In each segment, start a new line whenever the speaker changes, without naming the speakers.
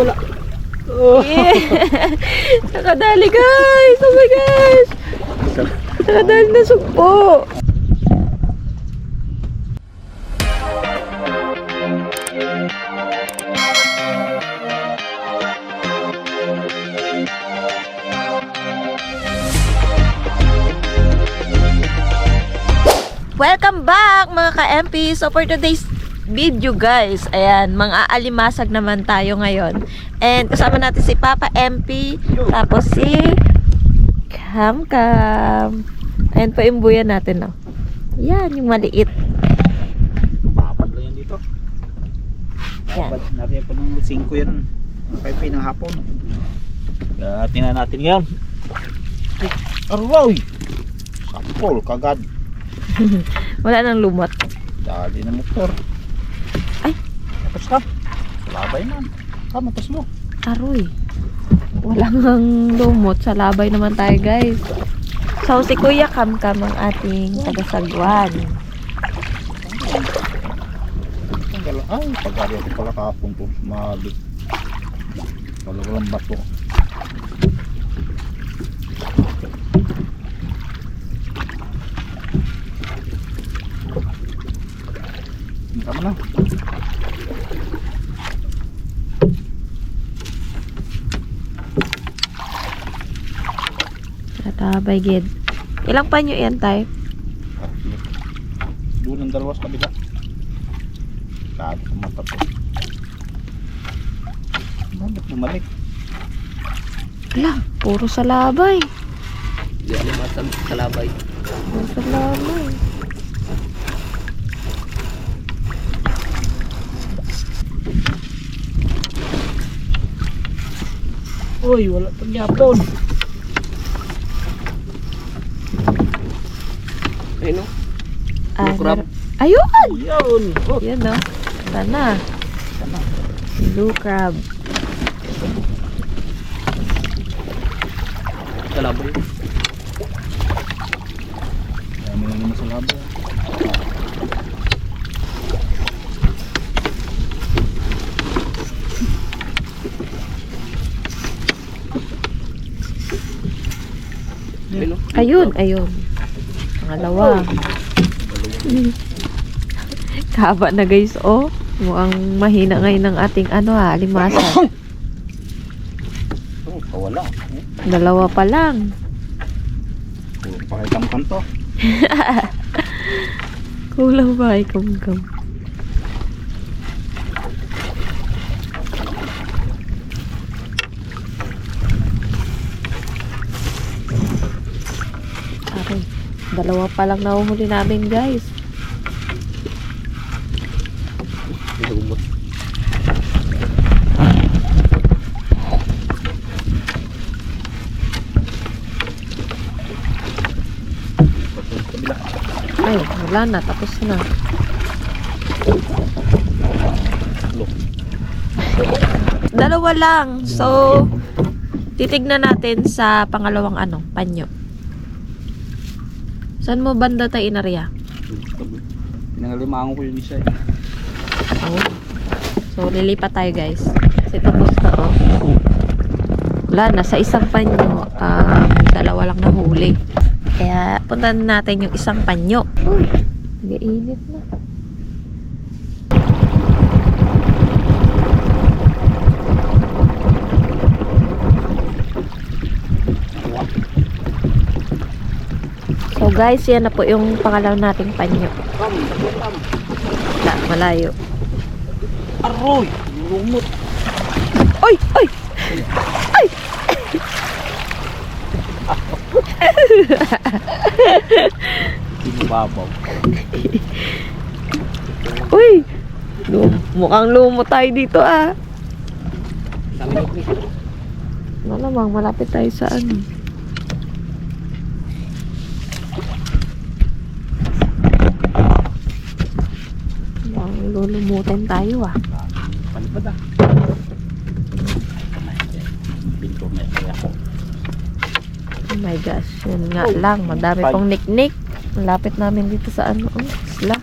Oh.
Yeah. Nakadali guys! Oh my gosh! Nakadali na sugpo! Welcome back mga ka-MP! So for today's video guys, ayan, mga alimasag naman tayo ngayon. And kasama natin si Papa MP, tapos si Cam Cam. Ayan po yung buya natin, no? Yan, yung maliit.
Babad lang yan dito.
Yan.
Babad natin po ng 5 yan. Pay ng hapon. Tingnan natin yan. Aroy! Sapol, kagad.
Wala nang lumot.
Dali na motor.
Ay!
Tapos ka. Labay man. Matas mo.
Aroy. Walang lumot. Sa labay naman tayo guys. So si Kuya Cam Cam ang ating tagasagwan.
Ay, pag-ari ako pala kahapon po. Mali. Walang bato. Tama na.
Katabay gid. Ilang panyo yan tayo?
Doon ang dalawa sa kabila. Kado sa mata po. Bakit bumalik?
Ala, puro sa labay.
Di alimasag sa labay.
Puro sa labay.
Uy, wala pang yapon.
Ayun no?
Ah,
Blue crab.
Ayun!
Yun. Oh,
Yan no. Sana.
sana.
Blue crab.
Sa labay.
Dami na naman sa labo.
Ayun no?
Ayun, ayun. Pangalawa. Kaba na guys, oh. Mukhang mahina ngayon ng ating alimasag.
Oh, kawala.
Dalawa pa lang.
Puro pakitang kanto.
Kulang ba ay kam-kam? Aray, dalawa pa lang nahuhuli namin guys.
Lumot.
Kabila.
Ay, wala na, tapos na. Dalawa lang. So, titignan natin sa pangalawang panyo. Saan mo banda tayo inarya?
Pinangalimango ko yung isa eh.
Oh. So, lilipat tayo guys. Kasi tapos na to. Wala na, sa isang panyo, dalawa lang nahuli. Kaya, puntahan natin yung isang panyo. Uy, nag-init na. So guys, yan na po yung pangalaw nating panyo. Wala, malayo.
Aroy! Lumot!
Ay! Ay! Ay!
Babaw.
Uy! Mukhang lumot tayo dito ah.
Sabi ni Chris.
Malamang malapit tayo sa lulumutin tayo ah.
Panipad ah. Pinto na kaya ko.
Oh my gosh, yun nga lang. Madami pong niknik. Malapit namin dito sa isla.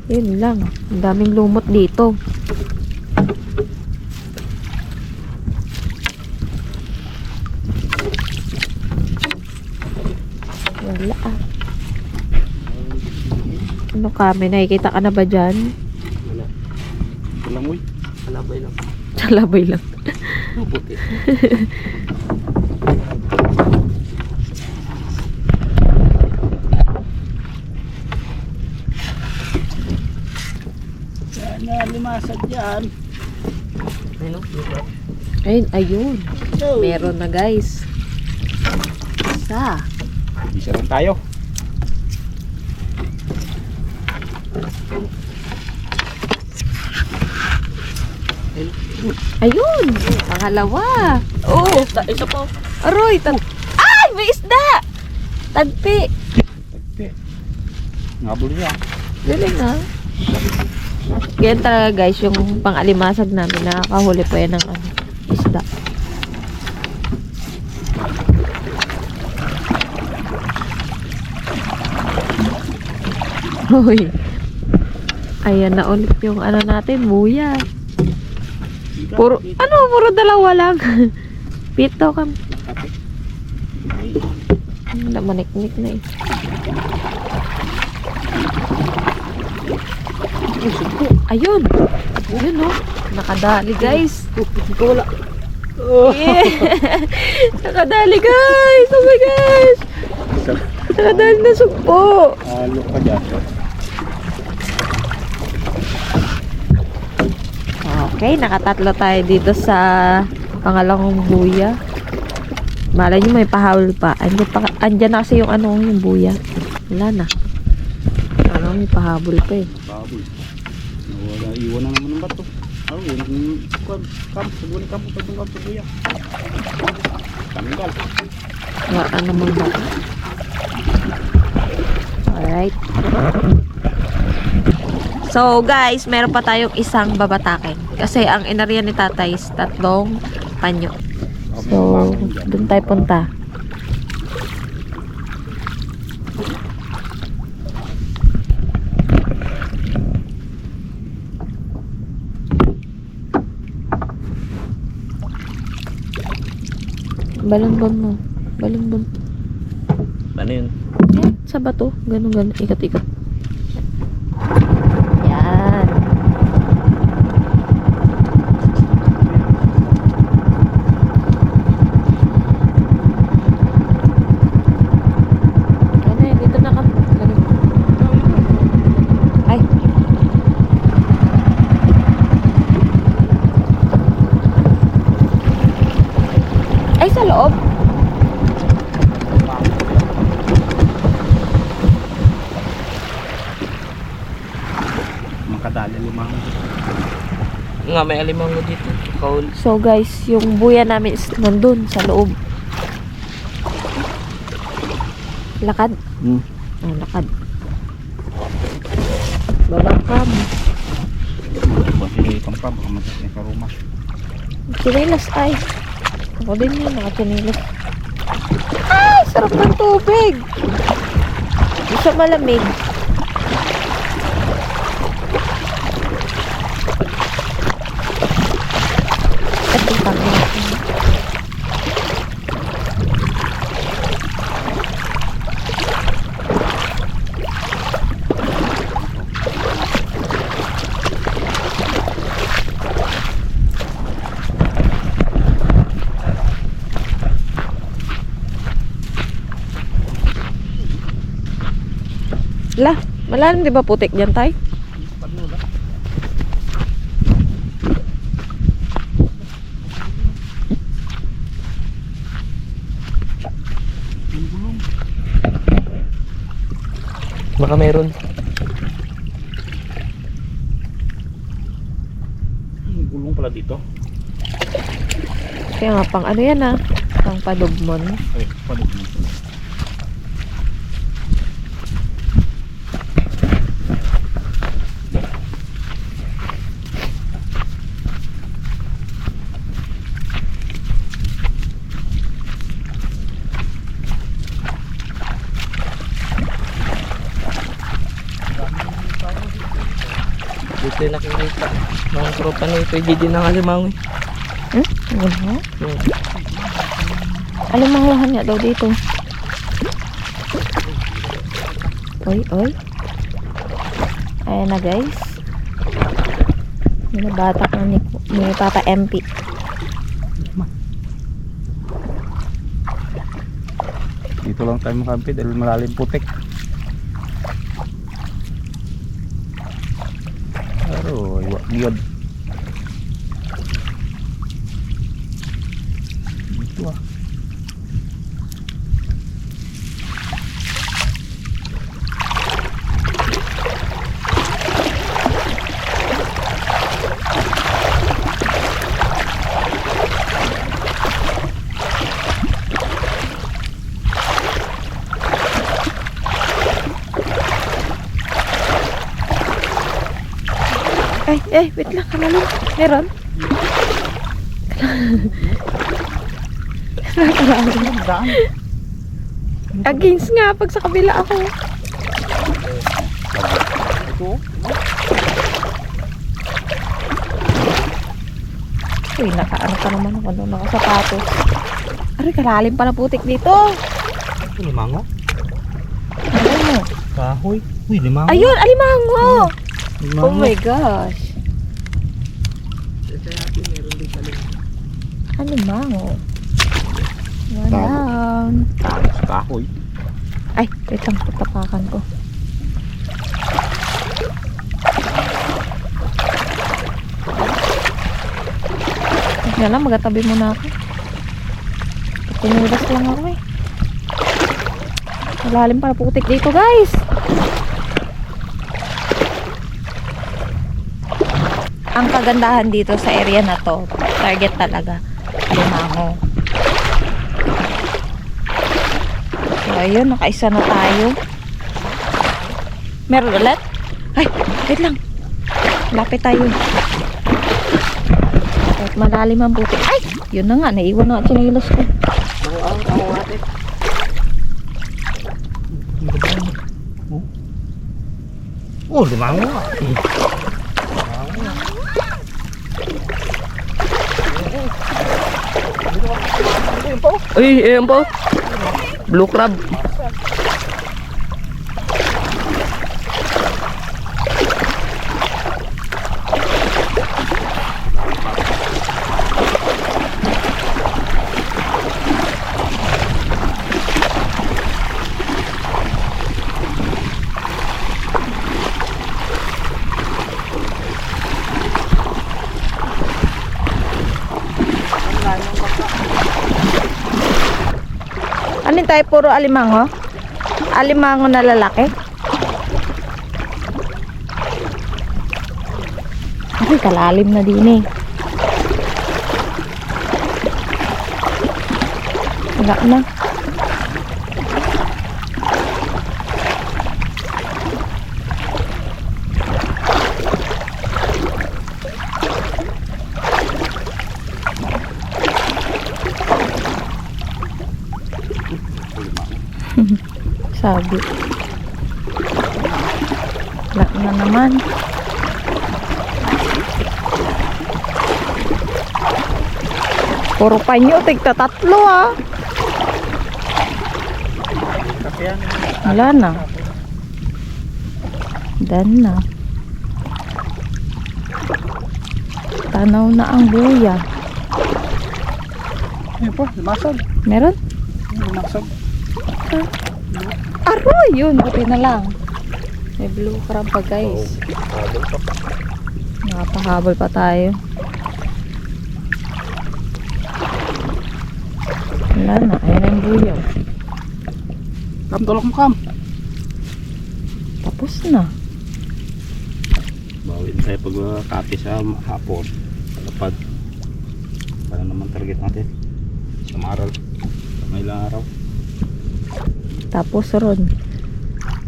Yun lang. Ang daming lumot dito. Wala ah. Ano ka? May nakikita ka na ba dyan?
Wala.
Walang uy.
Alabay lang.
Salabay lang.
Puti.
Sana limasag yan.
Ayun o.
Ayun, ayun. Meron na guys. Isa.
Isa lang tayo.
Ayun. Pangalawa. Oh.
Isa pa.
Aroy. Ay! May isda! Tagpi.
Tagpi. Ngabol niya.
Galing ha. Ganyan talaga guys, yung pang-alimasag namin, nakakahuli pa yan ng ano, isda. Hoy. Ayan na ulit yung ano natin, buya. Puro dalawa lang. Pito kam. Wala, manik-nik na eh. Ayun. Ayun oh. Nakadali guys.
Wala.
Yeah. Nakadali guys. Oh my gosh. Nakadali na sugpo.
Halo ka dyan.
Okay, nakatatlo tayo dito sa pangalawang buya. Malay nyo may pahawol pa. Andyan na kasi yung ano, yung buya. Wala na. Ano, may pahabol pa eh.
Baboy. Nawala, iwan na naman ng bato. Ano yun? Sabunin kampo pag ng kampo kuya. Tanggal.
Wala namang ba? Alright. So guys, meron pa tayong isang babatakin. Kasi ang inarya ni tatay is 3 panyo. So, dun tayo punta. Balon-bon mo. Balon-bon.
Ano yun?
Yan, sa bato. Ganun. Ikat-ikat. Yan. Ano yun? Dito na kami. Ay. Ay, sa loob?
Makadali limang.
Nga, may alimango dito. Kaul.
So guys, yung buya namin is nandun sa loob. Lakad. Oh, lakad. Babakam.
Buwan sila itong pa. Baka matas niya karuma.
Chinilas ay. Ako din yun, nakachinilas. Ay, sarap ng tubig. Hindi siya malamig. At yung pangin. Lah, malalim di ba putik dyan tay?
Baka meron.
Gulong pala dito.
Kaya nga pang ano yan ah, pang padugmon.
Ay, paano dito?
Dito yung nakikita. Mga tropa na ito. Hindi din ang alimango.
Ano? Alam mo nga daw dito. Oy, oy. Ayan na guys. Binabatak na ni Papa MP.
Dito lang tayo makampi dahil malalim putik. Pero iwa niyod. Dito ah.
Ay, wait lang, kalalim. Meron? Against nga, pag sa kabila ako.
Ito.
Uy, nakaano pa naman ako nung nakasapatos. Aray, kalalim pala putik dito.
Ito limango.
Ano?
Kahoy. Uy, limango.
Ayun, alimango! Oh
Limango.
my gosh. Alimango. One down.
Kahoy.
Ay, wait lang, tapakan ko. Yan lang, magatabi muna ako. Pinulas lang ako eh. Malalim pala putik dito guys. Ang kagandahan dito sa area na to, target talaga, limango. So ayun, nakaisa na tayo. Meron ulit? Ay, wait lang. Lapit tayo. At malalim ang putik. Ay! Yun na nga, naiwan na ang chinilos ko.
Ako ate.
Oh, limango nga.
Uy, ayan po. Blue crab.
Alin tayo? Puro alimango? Alimango na lalaki? Ay, kalalim na din eh. Wala na. Sabi. Wala na naman. Puro panyo, tigta tatlo ah. Wala na. Dan na. Tanaw na ang buya.
Ayun po, limasag.
Meron?
Limasag.
Aroy! Yun, buti na lang. May blue crab pa guys. Nakapahabol pa tayo. Wala na, ayan ang buyaw.
Kam, tulok mo kam.
Tapos na.
Bawin tayo pag-kapi sa hapon. Palapad. Para naman target natin. Sa maral. May ilang araw.
Tapos ron,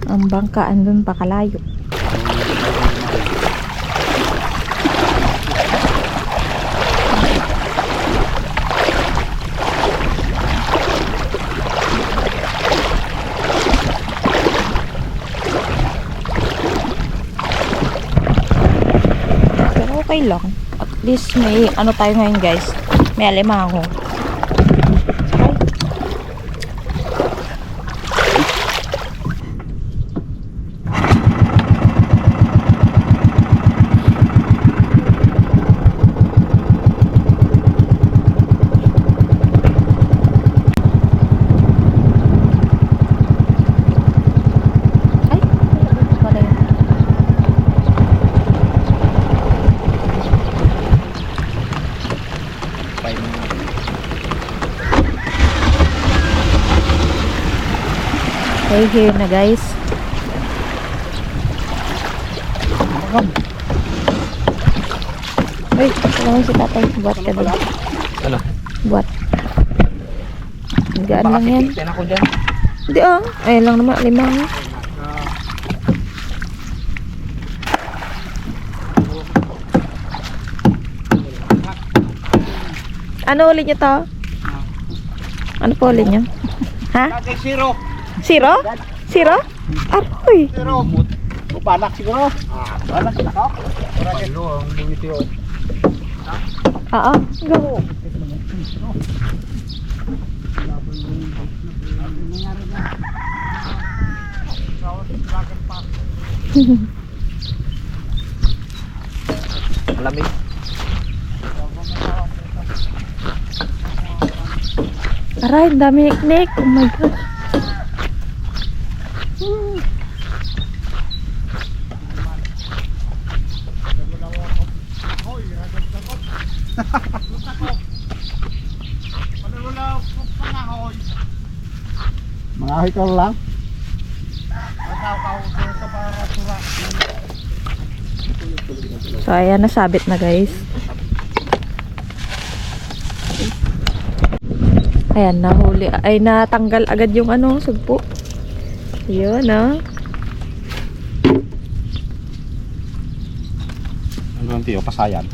ang bangkaan dun pa kalayo. Pero okay lang. At least may ano tayo ngayon guys. May alimango. Okay, here na guys. Uy, kailangan si tatay. Buat ka doon.
Ano?
Buat. Gaan lang yan.
Titin ako dyan.
Hindi ah. Ayun lang naman. 5. Ano ulit nyo to? Ano po ulit nyo? Ha?
Zero.
Zero? Zero? Aroy!
Zero. Panak siguro. Panak ako. Ano ang bumiti yun?
Oo. Go.
Malamig.
Aray, ang dami niknik. Oh my God.
Mga ikaw lang.
So, ayan, nasabit na guys. Ayan, nahuli. Ay, natanggal agad yung ano, sugpo. Yun, ah.
Ano ang tiyo? Pasayan.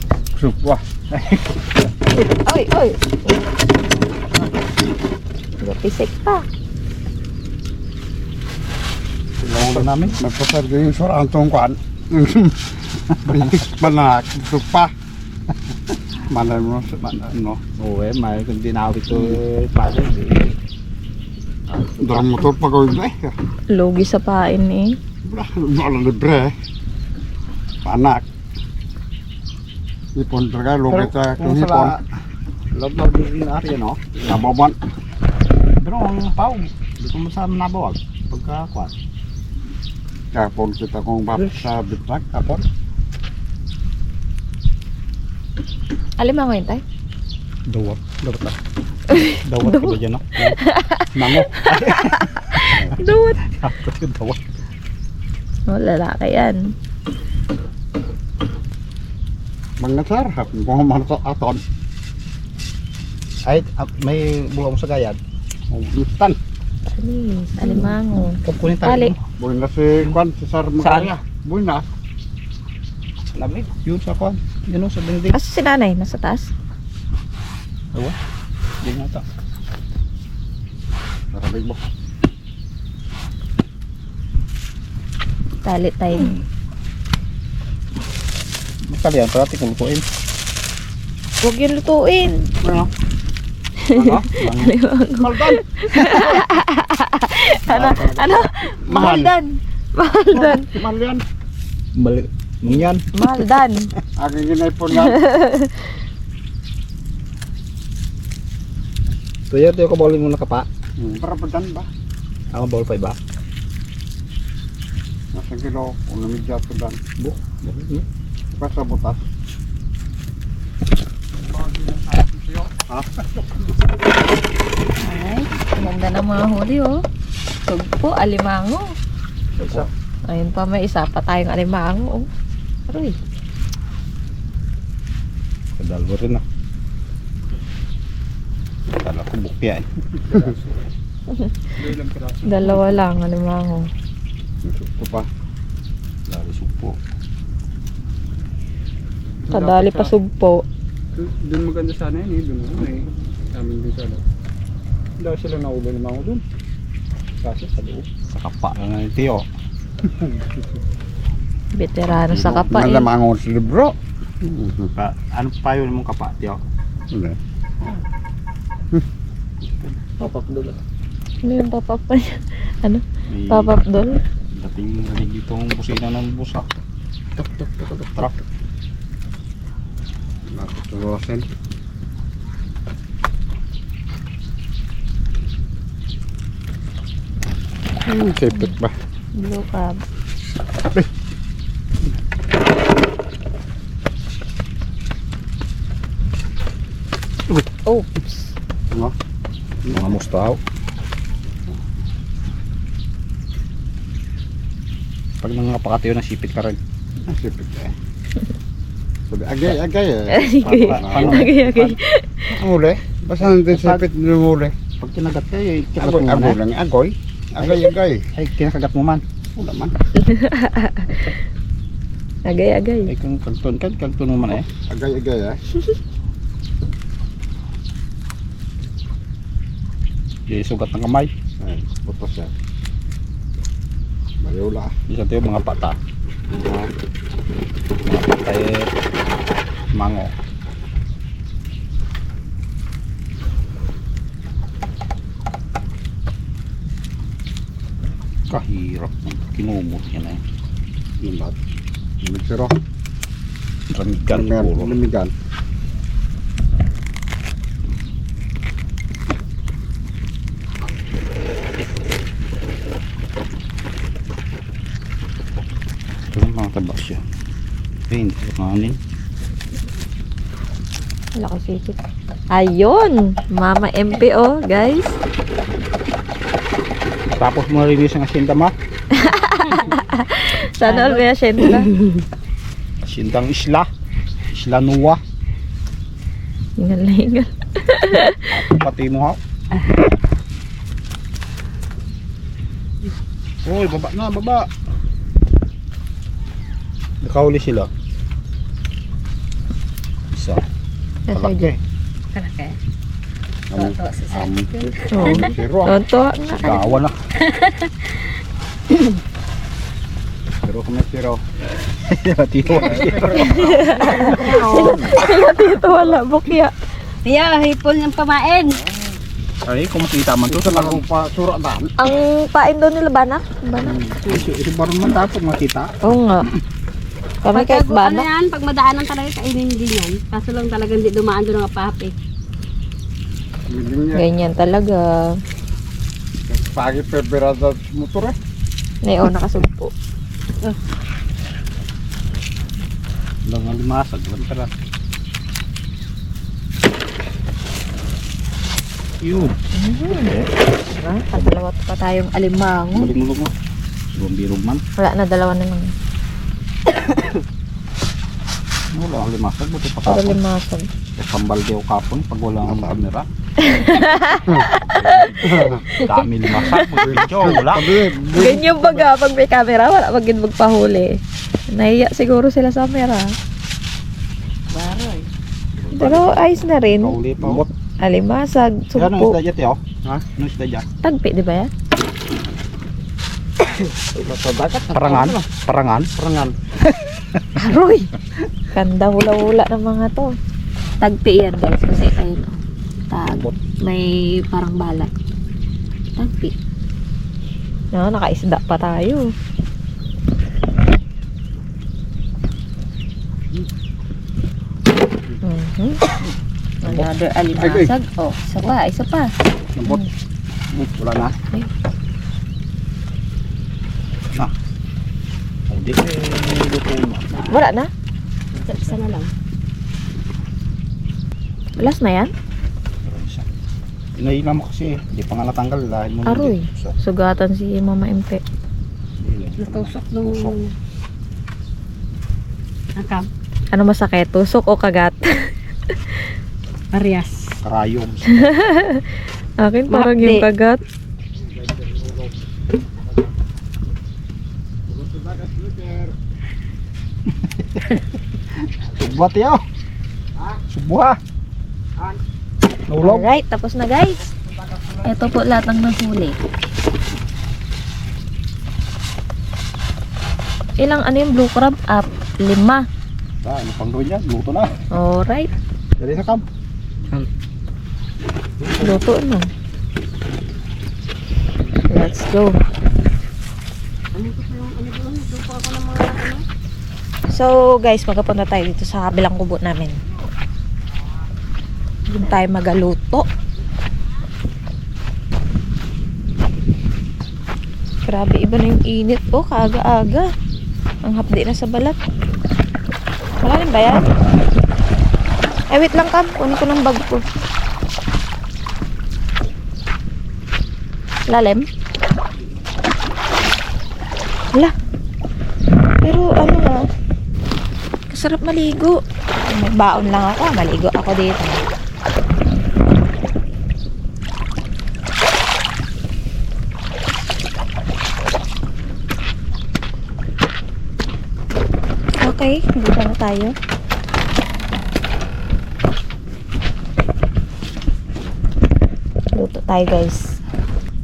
Wah.
Oy, oy. Pisik pa.
Sinawala namin.
Nagpasarga yung sorantong kwan. Panak, supa. Mana mo, ano.
Oo eh, may kung dinawit to pala.
Darang motor pagawin na eh.
Lugi sa pain eh.
Wala libre. Panak. Ipon talaga, lugit sa kung ipon.
Log na din na rin, no?
Nababan.
Pero ang pao, di ko masama nabawag. Pagkakuan.
Kapon kita kung sa bitrak, kapon.
Alim mo yun, tay?
Dawat. Dawat na. Dawat ka ba dyan, no? Mango.
Dawat.
Dawat.
Oh, lalaki yan.
Mga sarap, kung mga aton.
Ay, may buha mo sa gayad.
Listan.
Alis, alimango.
Kukunin tayo.
Tali.
Buhay na si Kwan, si Sar Magaya. Buhay na.
Lamig. Yun sa kuan. Yun o, sa dingding.
Asa si nanay? Nasa taas?
Awa. Hindi nga ito.
Maraming mo.
Tali tayo.
Makali yan, parati kung lutuin.
Huwag yung lutuin.
Ano?
Maldan.
Ano? Ano? Mahaldan. Mahaldan.
Malian.
Mali. Mungyan.
Mahaldan.
Aking ginaipon lang.
Tuya, tuya ko bawalin mo nakapa.
Parapadan ba?
Ako bawal pa iba.
Nasa kilo, kung namidya ito dan.
Bu.
Pa sa butas.
Ay, ganda ng mga huli oh. Tugpo, alimango.
Isa.
Ayun pa, may isa pa tayong alimango oh. Aroy.
Kadalwa rin ah. Kala ko bukya eh.
Dalawa lang alimango.
Ito pa.
Lali supo.
Kadali pa sugpo.
Doon maganda sana yun eh. Doon eh. Amin din sana. Hindi sila naulo naman ako doon.
Kasi sa loob. Sa kapa na nga yung tiyo.
Veterano sa kapa eh.
Malamangon sa libro.
Ano pa yun mong kapa, tiyo?
Hindi.
Papapdol.
Ano yung papap pa niya? Ano?
May
Papap doll?
dating rinig itong busina ng busa.
Tok, tok, tok, tok.
Truck.
Natutulosin. Sipit ba?
Blue crab. Oops.
Ano?
Mga mustaw. Pag nangapakatayo ng sipit ka rin.
Sipit eh. Sabi, agay eh.
Paano?
Agay.
Ang uli. Basta nandun sipit lumuli.
Pag kinagat ka, kinagat mo man
Agoy
eh.
lang, agoy. Agay.
Ay, kinakagat mo man.
Wala man.
Agay.
Ay, kung kagtun mo man eh.
Agay eh.
Di sugat ng kamay.
Ay, butos yan. Mayula.
Isa tayo mga pata. Mga pata eh. Mango. Kahirap. Kinumot yan eh.
Limbat. Limitsiro.
Ramigan puro.
Limigan.
Ito lang mga tabak siya. Eh, hindi ko kanin.
Wala ko sipit. Ayun! Mama MP oh, guys.
Tapos mo rin yung asinta ma.
Sana all may asyenta.
Asintang isla. Isla Nuwa.
Hingal na hingal.
Pati mo ha. Uy, baba. Nakahuli sila. Isa. Kalaki.
Kalaki.
Amin.
Toto sa sakit.
Oh.
Siro.
Tonto nga.
Gawa na.
Siro kami siro.
Tiro.
Sila dito wala bukya.
Yeah, hipon ng pamain.
Ay, kung makita man to sa
Sa pa suro na.
Ang pain doon nila banak? Banak?
Ito baron man tapos makita.
Oo nga. Kami kahit
Ano
banak.
yan, pag madaanan talaga kainin din yan. Kaso lang talagang di dumaan doon ng papi.
Ganyan talaga.
Pagi peberada motor eh.
Neo nakasugpo.
Lang ang limasag lang tara. Yun.
Dalawa pa tayong alimango.
Balik mo. Birog man.
Wala na, dalawa na lang.
Wala ang limasag. Buti pa
Para
kapon.
limasan.
Sambal daw kapon pag wala ang kamera. Dami limasag. Video, wala.
Ganyan baga, pag may camera, wala magin magpahuli. Nahiya siguro sila sa camera.
Baroy.
Pero ayos na rin.
Kauli pa.
Alimasag,
Yan ang
sugpo.
isda dyan, tiyo. Ha? Anong isda dyan?
Tagpi, di ba yan?
Parangan.
Aroy! Kanda hula-hula ng mga to.
Tagpi yan guys kasi ayun. Tag. May parang balat. Tagpi.
No, nakaisda pa tayo.
Another alimasag. Oh, isa pa.
Lambot. Wala na.
Ay.
Na. Hindi. Luto mo.
Wala na?
Isa na lang.
Last na yan?
Inaila mo kasi. Hindi pa nga natanggal dahil mo.
Aroy. Sugatan si Mama MP.
Natusok nung... Akam.
Ano masakit? Tusok o kagat?
Parehas.
Karayom.
Akin parang
Mahapdi.
yung kagat.
Subwa tiyo. Subwa. Naulog.
Alright, tapos na guys.
Ito po lahat ng nahuli.
Ilang ano yung blue crab? 5.
Ano pang gawin yan? Luto na.
Alright.
Dali sa kam.
Luto na. Let's go. So guys, magkapunta tayo dito sa kabilang kubo namin. Doon tayo magaluto. Grabe, iba na yung init. Oh, kaaga-aga. Ang hapdi na sa balat. Malalim ba yan? Eh, wait lang, Kam. Kunin ko ng bag ko. Lalim? Hala. Sarap maligo. Magbaon lang ako. Maligo ako dito. Okay, dito na tayo. Luto tayo guys.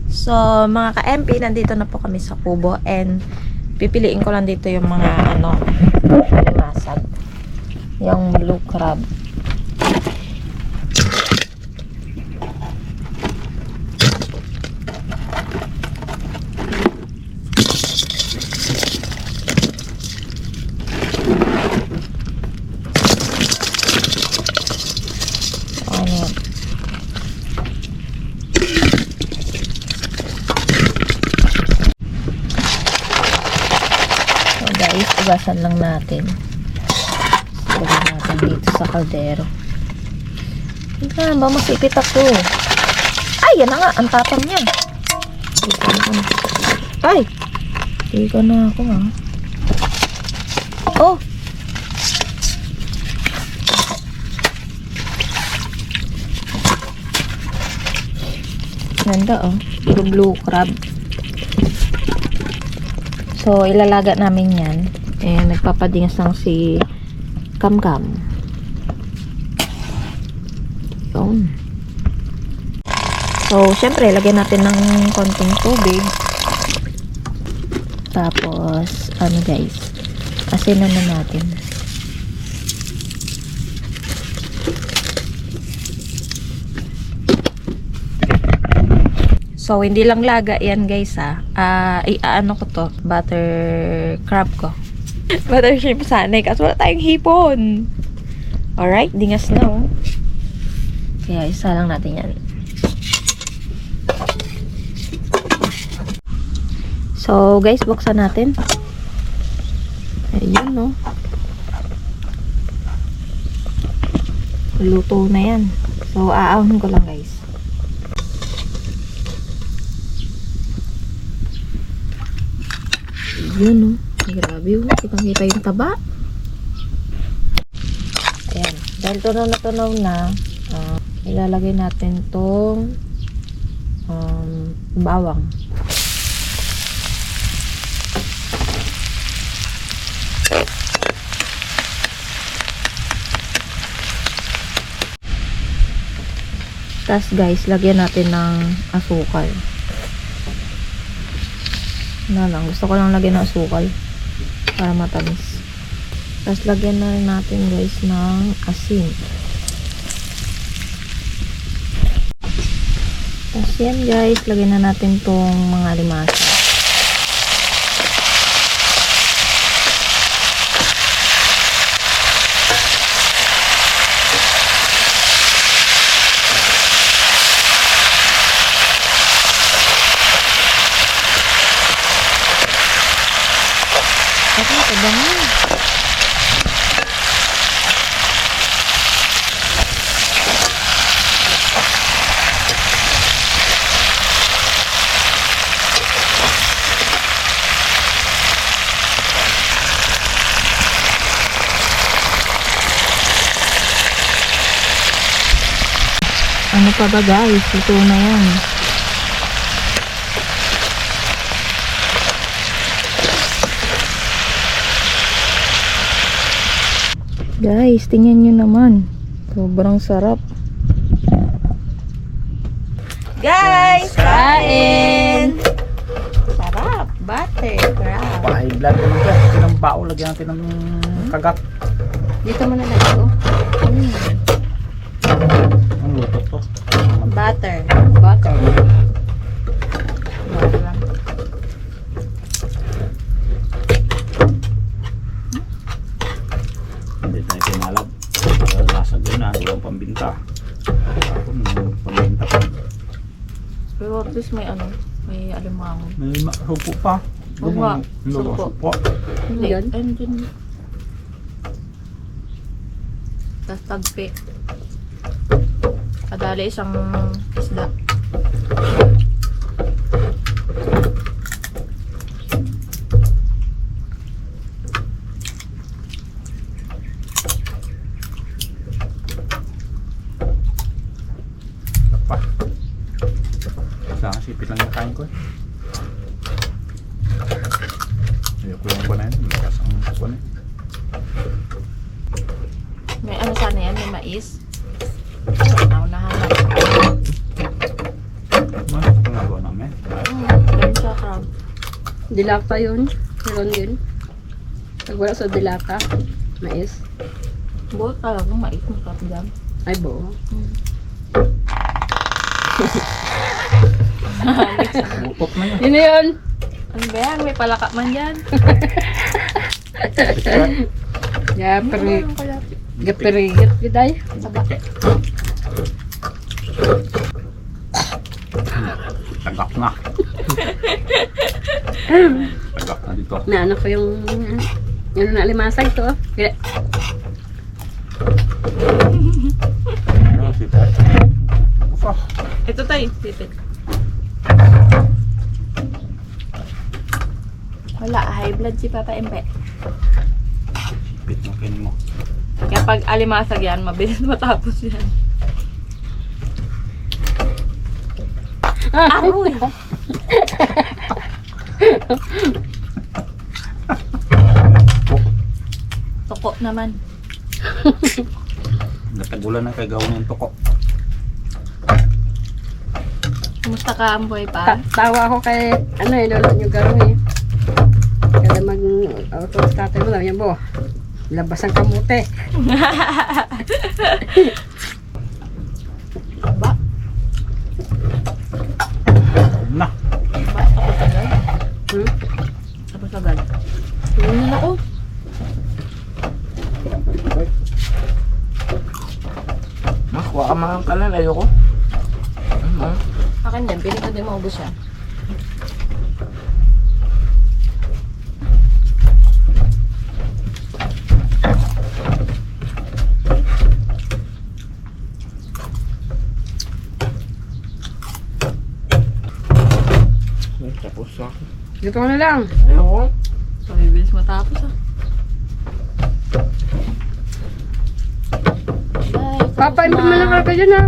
So, mga ka-MP, nandito na po kami sa kubo and pipiliin ko lang dito yung mga masag. Yung blue crab. Ugasan lang natin. Lagyan natin dito sa kaldero. Hindi na ba masipit ako? Ay, yan na nga. Ang tapang niya. Ay! Hindi ko na ako ha. Oh! Ganda oh. Puro blue crab. So, ilalaga namin yan. Eh, nagpapadingas lang si Kam-Kam. Yun. So, syempre, lagyan natin ng konting tubig. Tapos, ano guys, asinan na natin. So, hindi lang laga yan guys ha. Ano ko to? Butter crab ko. Butter shrimp sana. Kasi wala tayong hipon. Alright, dingas na oh. Kaya isa lang natin yan. So, guys, buksan natin. Ayun no. Luto na yan. So, aahon ko lang guys. Yun no. Grabe oh. Kitang-kita yung taba. Ayan. Dahil tunaw na, ilalagay natin tong bawang. Tapos guys, lagyan natin ng asukal. Gusto ko lang lagyan ng asukal para matamis. Tapos lagyan na rin natin guys ng asin. Tapos yan guys, lagyan na natin tong mga limasa. Kasi kabangan. Ano pa ba guys? Ito na yan. Guys, tingnan nyo naman. Sobrang sarap. Guys, kain! Sarap. Butter crab.
Pahay blood naman ka. Ng bao, lagyan natin ng kagat.
Dito mo na lagay ko.
Ang luto to.
Butter. Butter.
Hindi tayo pinalab. Lasag yun na. Huwag pambinta. Pambinta pa.
Pero at least may ano, may alimango.
May supo pa.
Oo nga,
Supo.
Hindi. Andun. Tapos tagpi. Kadali isang isda.
Ipit lang yung kain ko eh. Ayoko yung kuwan na yun. Malakas ang kuwan eh.
May ano sana yan? May mais? Naunahan na.
Ito nga gawa namin.
Ganun siya, crab.
Dilata yun. Meron din. Pag wala sa dilata, mais.
Buot talagang mais mo crab dyan.
Ay, buo.
Bukot na yun.
Yun na yun.
Ano ba yan? May palaka man dyan.
Gapiri. Gapirigat giday.
Tagak na. Tagak na dito.
Na ano ko yung ano na limasag to. Kaya,
Ano si Tay? Ufa.
Ito tayo, pipit. Wala, high blood si Papa Empe.
Ipit mo kainin mo.
Kaya pag alimasag yan, mabilis matapos yan. Aroy! Toko naman.
Natagulan na kay gawin yung toko.
Kumusta ka, Amboy pa?
tawa ako kay ano eh, lolo nyo garo eh. Kada mag-auto starter mo lang yan po. Labas ang kamute.
Ba?
Na.
Ba? Tapos agad?
Hmm?
Tapos agad. Ano na ako?
Mas, kuha ka mga kalan. Ayoko.
Akin din, piling ko din maubos siya.
May tapos ako.
Dito ko na lang.
Ayoko.
Pabibilis matapos ah. Bye!
Papa, hindi mo na ka dyan ha.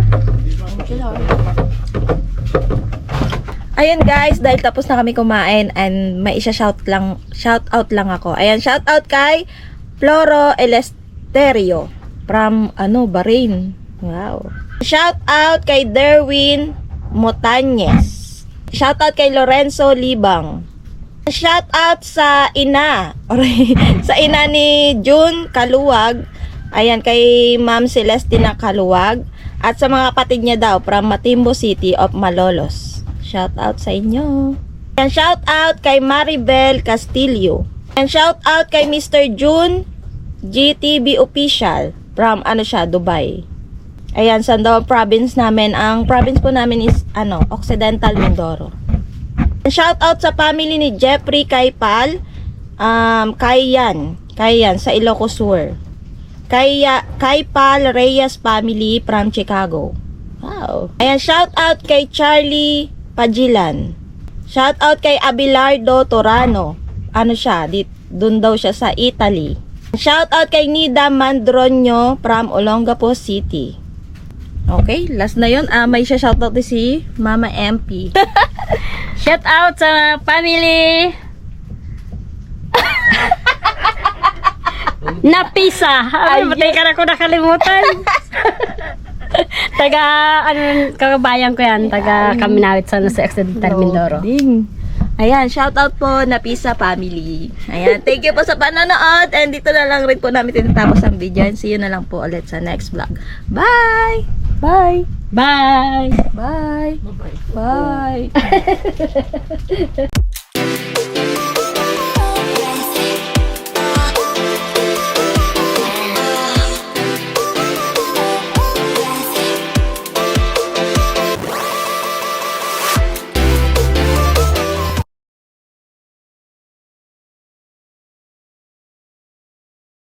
Ayun guys, dahil tapos na kami kumain and may shout out lang ako. Ayan, shout out kay Floro Elesterio from Bahrain. Wow. Shout out kay Derwin Motañez. Shout out kay Lorenzo Libang. Shout out sa ina sa ina ni June Kaluwag. Ayan, kay Ma'am Celestina Kaluwag. At sa mga kapatid niya daw from Matimbo City of Malolos. Shout out sa inyo. And shout out kay Maribel Castillo. And shout out kay Mr. June GTB Official from Dubai. Ayan, Sandawan province namin. Ang province po namin is Occidental Mindoro. And shout out sa family ni Jeffrey Kaipal, Kayan sa Ilocos Sur. Kaipal Reyes family from Chicago. Wow. Ayan, shout out kay Charlie Pagilan. Shout out kay Abelardo Torano. Dun daw siya sa Italy. Shout out kay Nida Mandronio from Olongapo City. Okay, last na yun. May siya shout out si Mama MP.
Shout out sa family Napisa. Ay, batay ka na ko nakalimutan. Kakabayan ko yan. Taga Kaminawit sa Occidental Mindoro.
Ayan, shout out po na Pisa family. Ayan, thank you po sa panonood. And dito na lang rin po namin tinatapos ang video. And see you na lang po ulit sa next vlog. Bye! Bye!
Bye!
Bye! Bye!